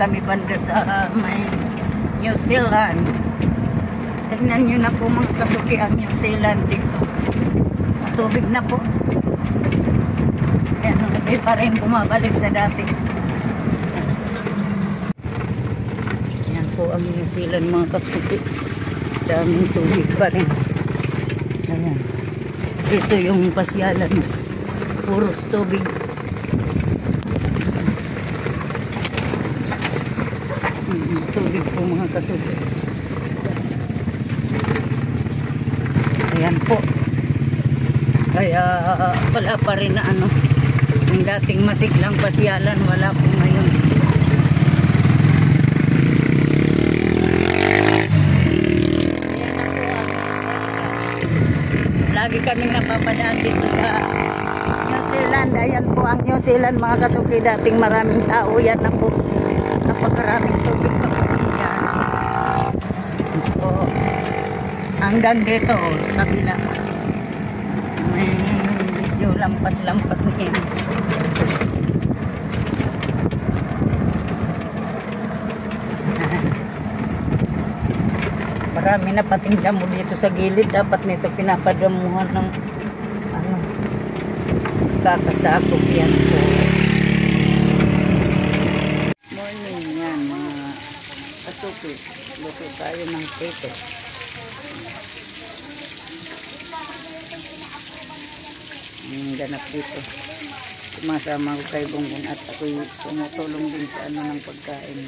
kami banda sa may New Zealand. Tignan nyo na po mga kasuki ang New Zealand dito. Matubig na po. Ayan, hindi pa rin bumabalik sa dati. Ayan po ang New Zealand mga kasuki. Daming tubig pa rin. Ayan. Dito yung pasyalan. Puros tubig. Tubig po mga kasuki. Ayan po. Kaya wala pa rin na ano. Yung dating masiglang pasyalan, wala po ngayon. Lagi kaming napapadaan dito sa New Zealand. Ayan po ang New Zealand mga kasuki. Dating maraming tao. Yan na po. Napakaraming tubig pa po. Yan. So, hanggang dito sa kabila. May video lampas-lampas niya. Marami na pating damo dito sa gilid. Dapat nito pinapadamuhan ng ano, kakasakop yan po. Morning yan mga kasuki. Luto tayo ng tete. Ang ganap dito. Sumasama ko kay Bongbong at ako'y tumutulong din sa ano ng pagkain.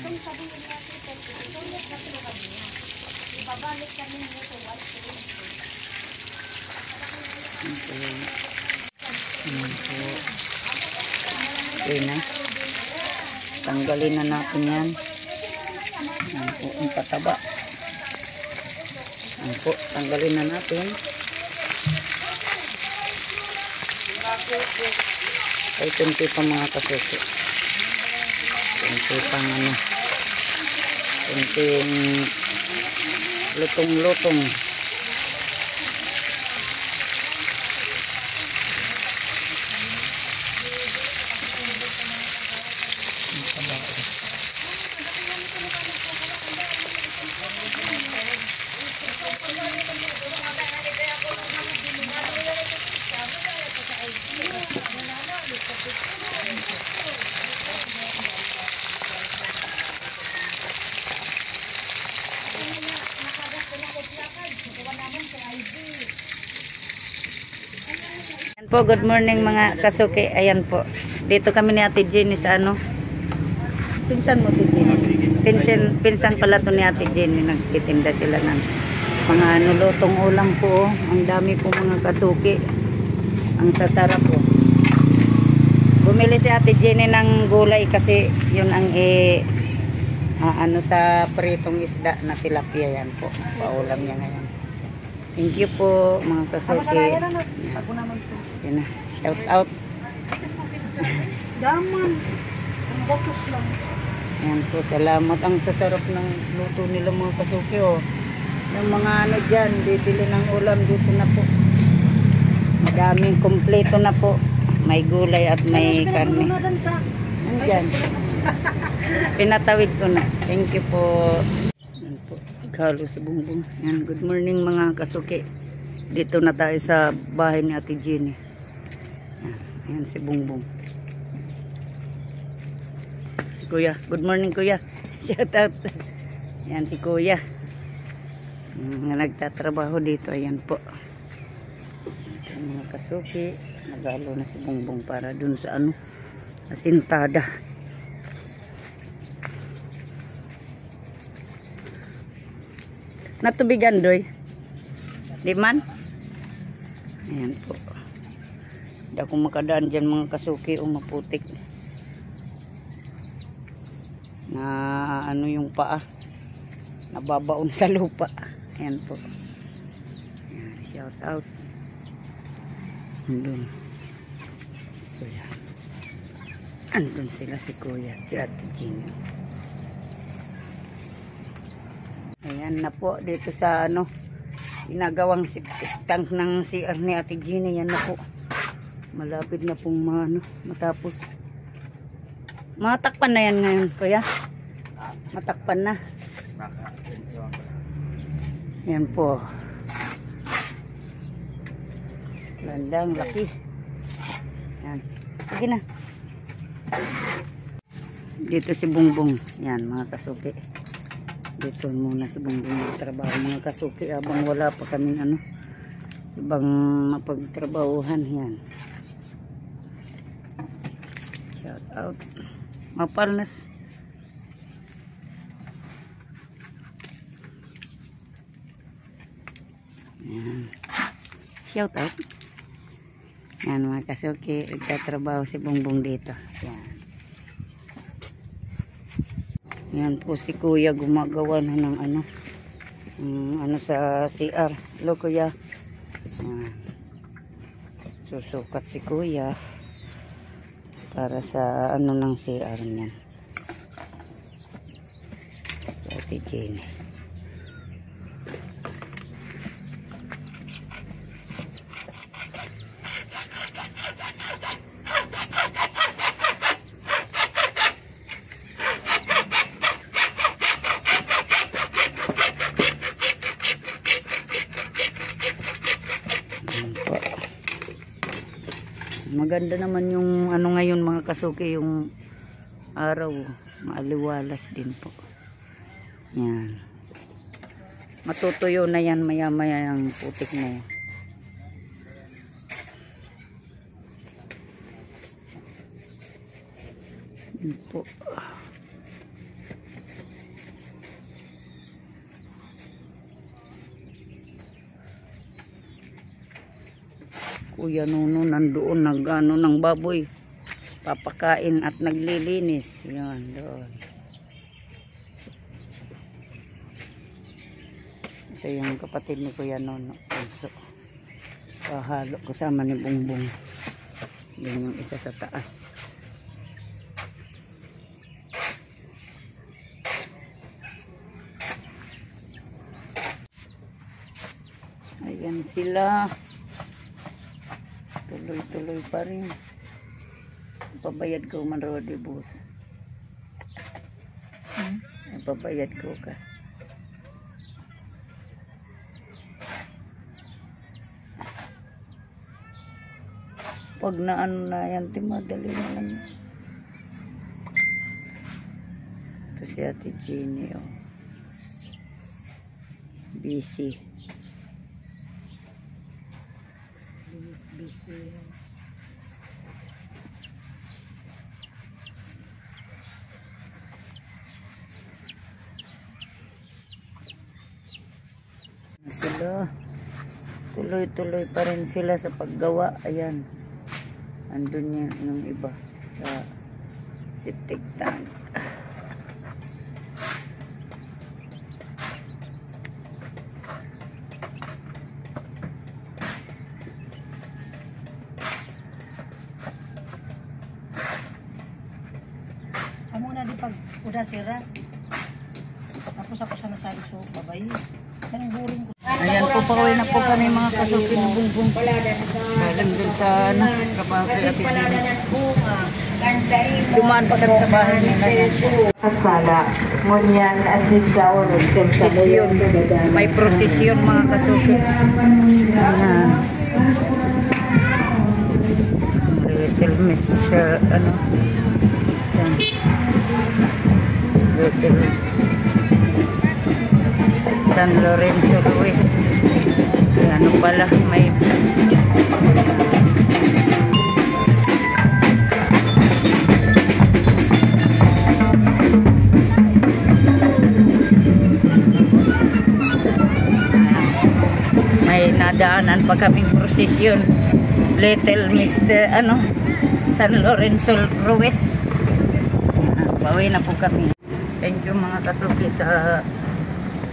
Okay na. Tanggalin na natin yan. Yan po ang pataba. Yan po, tanggalin na natin. Ay, kunti pa mga kasuki. Kunti pang ano. Kunting lutong-lutong. Po, good morning mga kasuki. Ayan po. Dito kami ni Ate Jenny sa ano. Pinsan mo Ate Jenny. Pinsan pala to ni Ate Jenny. Nagtitinda sila ng mga ano, lutong ulam po. Ang dami po mga kasuki. Ang sasarap po. Bumili si Ate Jenny ng gulay kasi yun ang ano sa pritong isda na tilapia yan po. Paulam niya ngayon. Thank you po mga kasuki. Yan na. Shout out. Daman. Ang botos lang. Yan po. Salamat. Ang sasarap ng luto nila mga kasuki. Oh. Yung mga ano dyan. Bibili ng ulam dito na po. Madaming kompleto na po. May gulay at may karne. Nandyan. Pinatawid ko na. Thank you po. Yan po. Halo sa Bongbong. Yan. Good morning mga kasuki. Dito na tayo sa bahay ni Ate Jenny. Ayan si Bongbong. Si Kuya. Good morning Kuya. Shout out. Ayan si Kuya. Nagtatrabaho dito. Ayan po. Ayan, mga kasuki. Nagalo na si Bongbong para dun sa ano. Asintada. Natubigan doy. Di man? Ayan po. Hindi ako makadaan dyan mga kasuki o maputik. Na ano yung paa. Nababaon sa lupa. Ayan po. Ayan, shout out. Andun. Kuya. Andun sila si Kuya. Si Ate Jenny. Ayan na po. Dito sa ano. Ginagawang tank ng CR ni Ate Jenny. Yan na po. Malapit na pong matapos. Matakpan na yan ngayon, Kuya. Matakpan na. Baka, ewan ko. Yan po. Landang, laki. Yan. Sige na. Dito si Bungbong. Yan, mga kasuki. Dito muna si Bungbong magtrabaho, mga kasuki. Habang wala pa kaming ano, ibang mapagtrabahuhan. Yan. Shout out. Mapalnas. Yan. Shout out. Yan mga kasuki, nagtatrabaho si Bungbong dito. Yan. Yan po si Kuya gumagawa na ng ano sa CR. Hello Kuya. Yan. Susukat si Kuya para sa ano ng CR niyan. Ate Jenny. Maganda naman yung ano ngayon mga kasuki, yung araw, maaliwalas din po. Yan. Matutuyo na yan maya maya yung putik na yan. Yan po. Kuya Nuno nandoon nagano ng baboy, papakain at naglilinis. Yan doon. Ito yung kapatid ni Kuya Nuno. So, pahalo kasama ni Bungbong. Yan yung isa sa taas. Ayan sila. Tuloy-tuloy pa rin. Pabayad ko man raw di boss. Pabayad ko ka. Pag na ano na yan, madali na lang. Ito si Ate Jenny, oh. Busy. Sila tuloy-tuloy pa rin sila sa paggawa. Ayan, andun yan yung iba sa septic tank. Amo na di pag udah sira. Tapos ako sa nasabi so babay. Nang buring ko. Ayan po, pauwi na po kami mga kasuki ng Bungbong. Galing dun sa ano, trabaho kay Ate Jenny. Dumaan pa kami sa bahay nila. Asala, ngunyan at sigaw Prosesyon. May prosesyon mga kasuki. Ayan. Little Miss ano, Little San Lorenzo Ruiz. Ano pala, may nadaanan pa kaming prosesyon. Little Mr. ano, San Lorenzo Ruiz. Pauwi na po kami. Thank you mga kasuki sa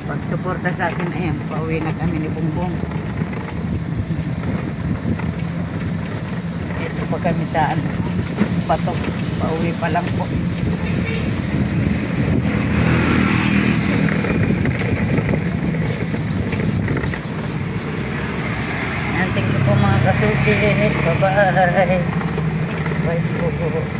pagsuporta sa akin. Ayan, pauwi na kami ni Bungbong. Ito pa kami sa Patok. Pauwi pa lang po. Thank you po mga kasuki. Bye bye. Bye po.